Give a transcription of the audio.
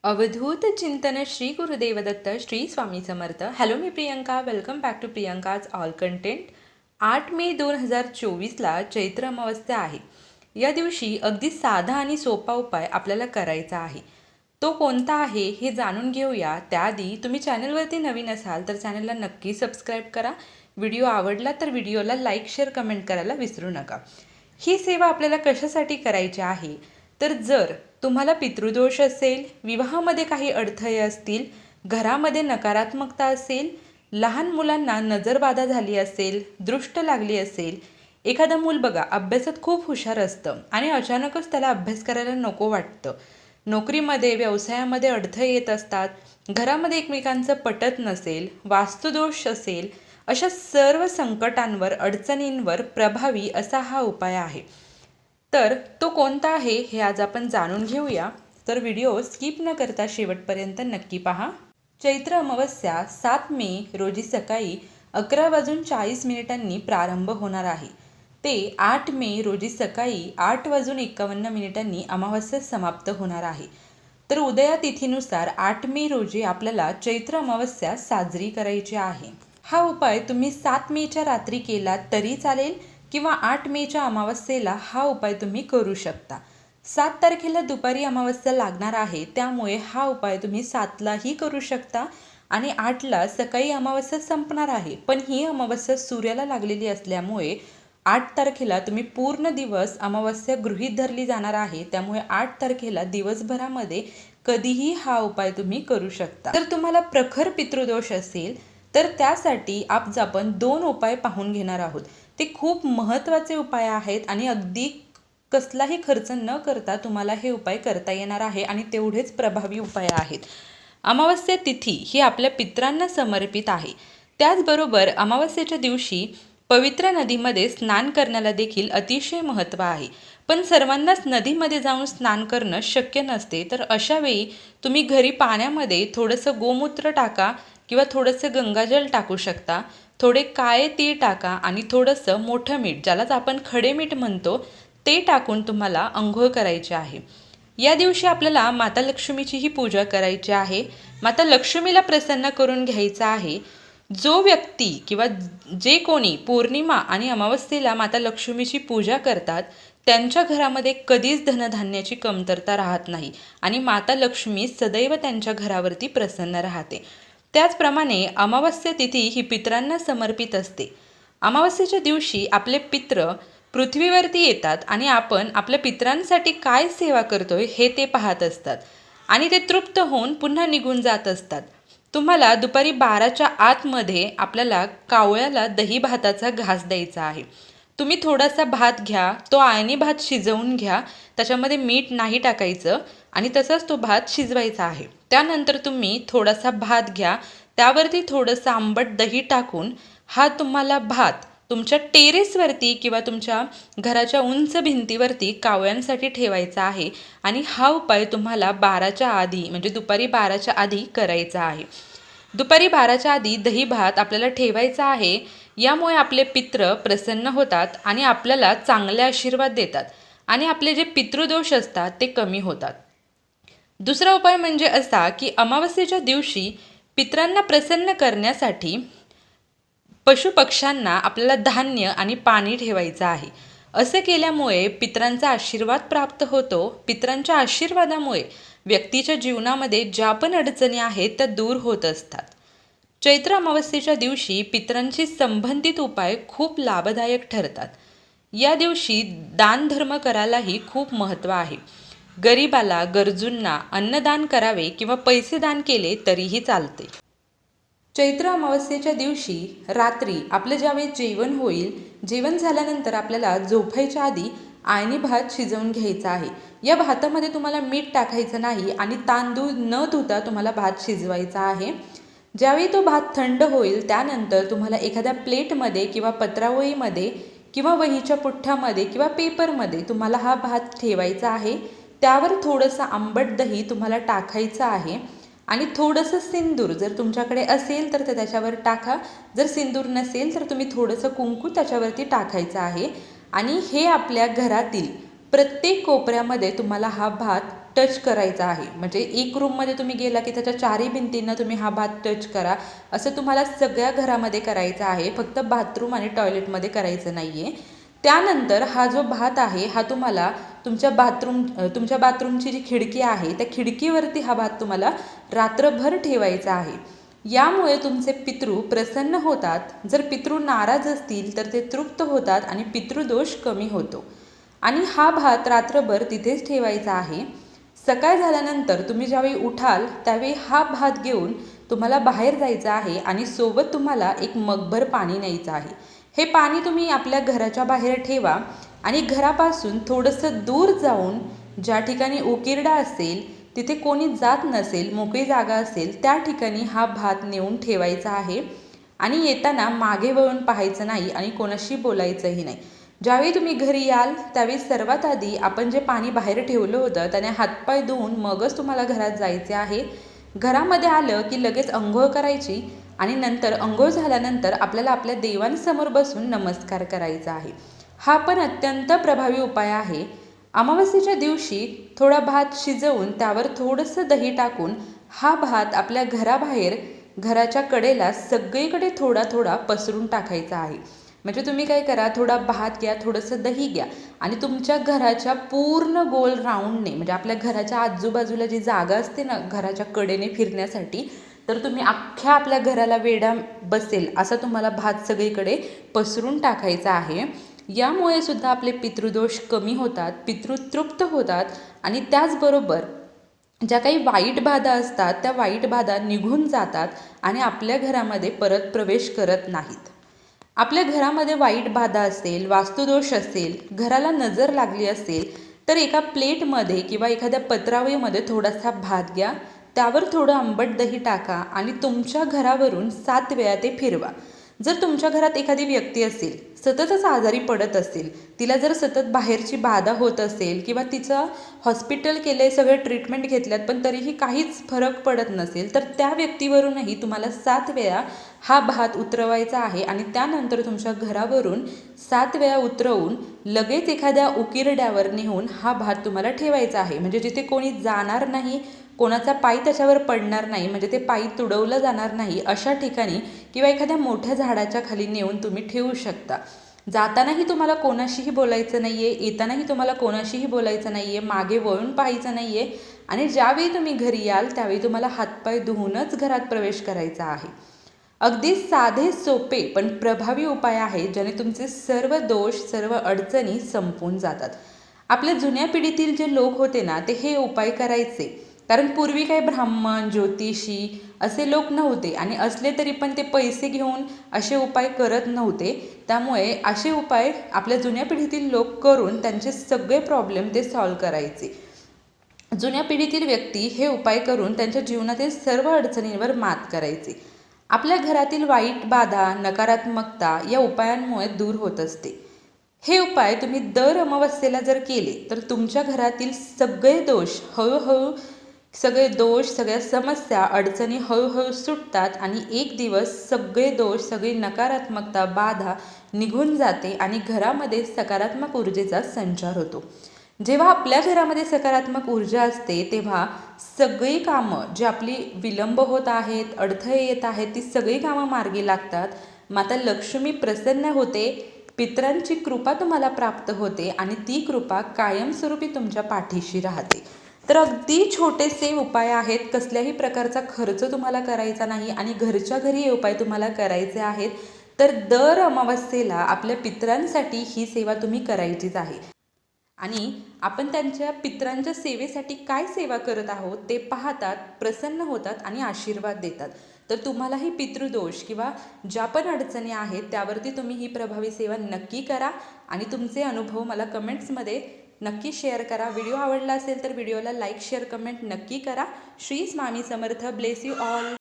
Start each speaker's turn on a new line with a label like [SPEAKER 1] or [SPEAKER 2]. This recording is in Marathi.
[SPEAKER 1] अवधूत चिंतन श्री गुरुदेव दत्त श्री स्वामी समर्थ. हॅलो, मी Priyanka. Welcome back to Priyanka's all content. 8 मे 2024ला चैत्र अमावस्या आहे. या दिवशी अगदी साधा आणि सोपा उपाय आपल्याला करायचा आहे. तो कोणता आहे हे जाणून घेऊया. त्याआधी तुम्ही चॅनलवरती नवीन असाल तर चॅनलला नक्की सबस्क्राईब करा. व्हिडिओ आवडला तर व्हिडिओला लाईक, शेअर, कमेंट करायला विसरू नका. ही सेवा आपल्याला कशासाठी करायची आहे तर जर तुम्हाला पितृदोष असेल, विवाहामध्ये काही अडथळे असतील, घरामध्ये नकारात्मकता असेल, लहान मुलांना नजरबाधा झाली असेल, दृष्ट लागली असेल, एखादं मूल बघा अभ्यासात खूप हुशार असतं आणि अचानकच त्याला अभ्यास करायला नको वाटतं, नोकरीमध्ये व्यवसायामध्ये अडथळे येत असतात, घरामध्ये एकमेकांचं पटत नसेल, वास्तुदोष असेल, अशा सर्व संकटांवर अडचणींवर प्रभावी असा हा उपाय आहे. तर तो कोणता आहे हे आज आपण जाणून घेऊया. तर व्हिडिओ स्किप न करता शेवटपर्यंत नक्की पहा. चैत्र अमावस्या 7 मे रोजी सकाळी 11:40 प्रारंभ होणार आहे. ते 8 मे रोजी सकाळी 8:51 अमावस्या समाप्त होणार आहे. तर उदया तिथीनुसार 8 मे रोजी आपल्याला चैत्र अमावस्या साजरी करायची आहे. हा उपाय तुम्ही 7 मेच्या रात्री केला तरी चालेल किंवा 8 मेच्या अमावस्येला हा उपाय तुम्ही करू शकता. 7 तारखेला दुपारी अमावस्या लागणार आहे, त्यामुळे हा उपाय तुम्ही 7लाही करू शकता आणि 8ला सकाळी अमावस्या संपणार आहे. पण ही अमावस्या सूर्याला लागलेली असल्यामुळे 8 तारखेला तुम्ही पूर्ण दिवस अमावस्या गृहीत धरली जाणार आहे. त्यामुळे 8 तारखेला दिवसभरामध्ये कधीही हा उपाय तुम्ही करू शकता. तर तुम्हाला प्रखर पितृदोष असेल तर त्यासाठी आज आपण 2 उपाय पाहून घेणार आहोत. ते खूप महत्त्वाचे उपाय आहेत आणि अगदी कसलाही खर्च न करता तुम्हाला हे उपाय करता येणार आहे आणि तेवढेच प्रभावी उपाय आहेत. अमावस्या तिथी ही आपल्या पितरांना समर्पित आहे. त्याचबरोबर अमावस्येच्या दिवशी पवित्र नदीमध्ये स्नान करण्याला देखील अतिशय महत्त्व आहे. पण सर्वांनाच नदीमध्ये जाऊन स्नान करणं शक्य नसते. तर अशावेळी तुम्ही घरी पाण्यामध्ये थोडंसं गोमूत्र टाका किंवा थोडंसं गंगाजल टाकू शकता. थोडे काळे तीळ टाका आणि थोडंसं मोठं मीठ, ज्यालाच आपण खडे मीठ म्हणतो, ते टाकून तुम्हाला अंघोळ करायची आहे. या दिवशी आपल्याला माता लक्ष्मीचीही पूजा करायची आहे. माता लक्ष्मीला प्रसन्न करून घ्यायचं आहे. जो व्यक्ती किंवा जे कोणी पौर्णिमा आणि अमावस्येला माता लक्ष्मीची पूजा करतात त्यांच्या घरामध्ये कधीच धनधान्याची कमतरता राहत नाही आणि माता लक्ष्मी सदैव त्यांच्या घरावरती प्रसन्न राहते. त्याचप्रमाणे अमावस्या तिथी ही पितरांना समर्पित असते. अमावस्येच्या दिवशी आपले पित्र पृथ्वीवरती येतात आणि आपण आपल्या पितरांसाठी काय सेवा करतोय हे ते पाहत असतात आणि ते तृप्त होऊन पुन्हा निघून जात असतात. तुम्हाला दुपारी 12च्या आतमध्ये आपल्याला कावळ्याला दही भाताचा घास द्यायचा आहे. तुम्ही थोडासा भात घ्या, तो आळणी भात शिजवून घ्या, त्याच्यामध्ये मीठ नाही टाकायचं आणि तसंच तो भात शिजवायचा आहे. त्यानंतर तुम्ही थोडासा भात घ्या, त्यावरती थोडंसं आंबट दही टाकून हा तुम्हाला भात तुमच्या टेरेसवरती किंवा तुमच्या घराच्या उंच भिंतीवरती कावळ्यांसाठी ठेवायचा आहे आणि हा उपाय तुम्हाला 12च्या आधी म्हणजे दुपारी 12च्या आधी करायचा आहे. दुपारी 12च्या आधी दही भात आपल्याला ठेवायचा आहे. यामुळे आपले पित्र प्रसन्न होतात आणि आपल्याला चांगले आशीर्वाद देतात आणि आपले जे पितृदोष असतात ते कमी होतात. दुसरा उपाय म्हणजे असा की अमावस्येच्या दिवशी पितरांना प्रसन्न करण्यासाठी पशुपक्ष्यांना आपल्याला धान्य आणि पाणी ठेवायचं आहे. असे केल्यामुळे पितरांचा आशीर्वाद प्राप्त होतो. पितरांच्या आशीर्वादामुळे व्यक्तीच्या जीवनामध्ये ज्या पण अडचणी आहेत त्या दूर होत असतात. चैत्र अमावस्येच्या दिवशी पितरांशी संबंधित उपाय खूप लाभदायक ठरतात. या दिवशी दानधर्म करायलाही खूप महत्त्व आहे. गरिबाला, गरजूंना अन्नदान करावे किंवा पैसे दान केले तरीही चालते. चैत्र अमावस्येच्या दिवशी रात्री आपलं ज्यावेळी जेवण होईल, जेवण झाल्यानंतर आपल्याला झोपायच्या आधी आळणी भात शिजवून घ्यायचा आहे. या भातामध्ये तुम्हाला मीठ टाकायचं नाही आणि तांदूळ न धुता तुम्हाला भात शिजवायचा आहे. ज्यावेळी तो भात थंड होईल त्यानंतर तुम्हाला एखाद्या प्लेटमध्ये किंवा पत्रावळीमध्ये किंवा वहीच्या पुठ्ठ्यामध्ये किंवा पेपरमध्ये तुम्हाला हा भात ठेवायचा आहे. त्यावर थोडंसं आंबट दही तुम्हाला टाकायचं आहे आणि थोडंसं सिंदूर जर तुमच्याकडे असेल तर ते त्याच्यावर टाका. जर सिंदूर नसेल तर तुम्ही थोडंसं कुंकू त्याच्यावरती टाकायचं आहे आणि हे आपल्या घरातील प्रत्येक कोपऱ्यामध्ये तुम्हाला हा भात टच करायचा आहे. म्हणजे एक रूममध्ये तुम्ही गेला की त्याच्या चारही भिंतींना तुम्ही हा भात टच करा. असं तुम्हाला सगळ्या घरामध्ये करायचं आहे, फक्त बाथरूम आणि टॉयलेटमध्ये करायचं नाही आहे. त्यानंतर हा जो भात आहे हा तुम्हाला तुमच्या बाथरूमची जी खिडकी आहे त्या खिडकीवरती हा भात तुम्हाला रात्रभर ठेवायचा आहे. यामुळे तुमचे पितृ प्रसन्न होतात. जर पितृ नाराज असतील तर ते तृप्त होतात आणि पितृदोष कमी होतो. आणि हा भात रात्रभर तिथेच ठेवायचा आहे. सकाळ झाल्यानंतर तुम्ही ज्यावेळी उठाल त्यावेळी हा भात घेऊन तुम्हाला बाहेर जायचं आहे आणि सोबत तुम्हाला एक मगभर पाणी न्यायचं आहे. हे पाणी तुम्ही आपल्या घराच्या बाहेर ठेवा आणि घरापासून थोडंसं दूर जाऊन ज्या ठिकाणी उकिरडा असेल, तिथे कोणी जात नसेल, मोकळी जागा असेल, त्या ठिकाणी हा भात नेऊन ठेवायचा आहे. आणि येताना मागे वळून पाहायचं नाही आणि कोणाशी बोलायचंही नाही. ज्यावेळी तुम्ही घरी याल त्यावेळी सर्वात आधी आपण जे पाणी बाहेर ठेवलं होतं त्याने हातपाय धुवून मगच तुम्हाला घरात जायचे आहे. घरामध्ये आलं की लगेच अंघोळ करायची आणि नंतर अंघोळ झाल्यानंतर आपल्याला आपल्या देवांसमोर बसून नमस्कार करायचा आहे. हा पण अत्यंत प्रभावी उपाय आहे. अमावस्येच्या दिवशी थोडा भात शिजवून त्यावर थोडंसं दही टाकून हा भात आपल्या घराबाहेर घराच्या कडेला सगळीकडे थोडा थोडा पसरून टाकायचा आहे. म्हणजे तुम्ही काय करा, थोडा भात घ्या, थोडंसं दही घ्या आणि तुमच्या घराच्या पूर्ण गोल राऊंडने, म्हणजे आपल्या घराच्या आजूबाजूला जी जागा असते ना घराच्या कडेने फिरण्यासाठी, तर तुम्ही अख्ख्या आपल्या घराला वेढा बसेल असा तुम्हाला भात सगळीकडे पसरून टाकायचा आहे. यामुळे सुद्धा आपले पितृदोष कमी होतात, पितृ तृप्त होतात आणि त्याचबरोबर ज्या काही वाईट बाधा असतात त्या वाईट बाधा निघून जातात आणि आपल्या घरामध्ये परत प्रवेश करत नाहीत. आपल्या घरामध्ये वाईट बाधा असेल, वास्तुदोष असेल, घराला नजर लागली असेल तर एका प्लेटमध्ये किंवा एखाद्या पत्रावळीमध्ये थोडासा भात घ्या, त्यावर थोडं आंबट दही टाका आणि तुमच्या घरावरून 7 वेळा ते फिरवा. जर तुमच्या घरात एखादी व्यक्ती असेल, सततच आजारी पडत असेल, तिला जर सतत बाहेरची बाधा होत असेल किंवा तिचं हॉस्पिटल केलं, सगळे ट्रीटमेंट घेतल्यात पण तरीही काहीच फरक पडत नसेल, तर त्या व्यक्तीवरूनही तुम्हाला 7 वेळा हा भात उतरवायचा आहे आणि त्यानंतर तुमच्या घरावरून 7 वेळा उतरवून लगेच एखाद्या उकिरड्यावर नेऊन हा भात तुम्हाला ठेवायचा आहे. म्हणजे जिथे कोणी जाणार नाही, कोणाचा पाय त्याच्यावर पडणार नाही, म्हणजे ते पायी तुडवलं जाणार नाही अशा ठिकाणी किंवा एखाद्या मोठ्या झाडाच्या खाली नेऊन तुम्ही ठेवू शकता. जातानाही तुम्हाला कोणाशीही बोलायचं नाही आहे, येतानाही तुम्हाला कोणाशीही बोलायचं नाही आहे, मागे वळून पाहायचं नाही आहे आणि ज्यावेळी तुम्ही घरी याल त्यावेळी तुम्हाला हातपाय धुवूनच घरात प्रवेश करायचा आहे. अगदी साधे सोपे पण प्रभावी उपाय आहे ज्याने तुमचे सर्व दोष, सर्व अडचणी संपून जातात. आपल्या जुन्या पिढीतील जे लोक होते ना ते हे उपाय करायचे, कारण पूर्वी काही ब्राह्मण, ज्योतिषी असे लोक नव्हते आणि असले तरी पण ते पैसे घेऊन असे उपाय करत नव्हते. त्यामुळे असे उपाय आपल्या जुन्या पिढीतील लोक करून त्यांचे सगळे प्रॉब्लेम ते सॉल्व करायचे. जुन्या पिढीतील व्यक्ती हे उपाय करून त्यांच्या जीवनातील सर्व अडचणींवर मात करायचे. आपल्या घरातील वाईट बाधा, नकारात्मकता या उपायांमुळे दूर होत असते. हे उपाय तुम्ही दर अमावस्येला जर केले तर तुमच्या घरातील सगळे दोष हळूहळू, सगळ्या समस्या, अडचणी हळूहळू सुटतात आणि एक दिवस सगळे दोष, सगळी नकारात्मकता, बाधा निघून जाते आणि घरामध्ये सकारात्मक ऊर्जेचा संचार होतो. जेव्हा आपल्या घरामध्ये सकारात्मक ऊर्जा असते तेव्हा सगळी कामं जी आपली विलंब होत आहेत, अडथळे येत आहेत, ती सगळी कामं मार्गी लागतात. माता लक्ष्मी प्रसन्न होते, पितरांची कृपा तुम्हाला प्राप्त होते आणि ती कृपा कायमस्वरूपी तुमच्या पाठीशी राहते. तर अगदी छोटेसे उपाय आहेत, कसल्याही प्रकारचा खर्च तुम्हाला करायचा नाही आणि घरच्या घरी हे उपाय तुम्हाला करायचे आहेत. तर दर अमावस्येला आपल्या पितरांसाठी ही सेवा तुम्ही करायचीच आहे आणि आपण त्यांच्या पितरांच्या सेवेसाठी काय सेवा करत आहोत ते पाहतात, प्रसन्न होतात आणि आशीर्वाद देतात. तर तुम्हालाही पितृदोष किंवा ज्या पण अडचणी आहेत त्यावरती तुम्ही ही प्रभावी सेवा नक्की करा आणि तुमचे अनुभव मला कमेंट्समध्ये नक्की शेअर करा. व्हिडिओ आवडला असेल तर व्हिडिओला लाईक, शेअर, कमेंट नक्की करा. Shri Swami Samarth. Bless you all.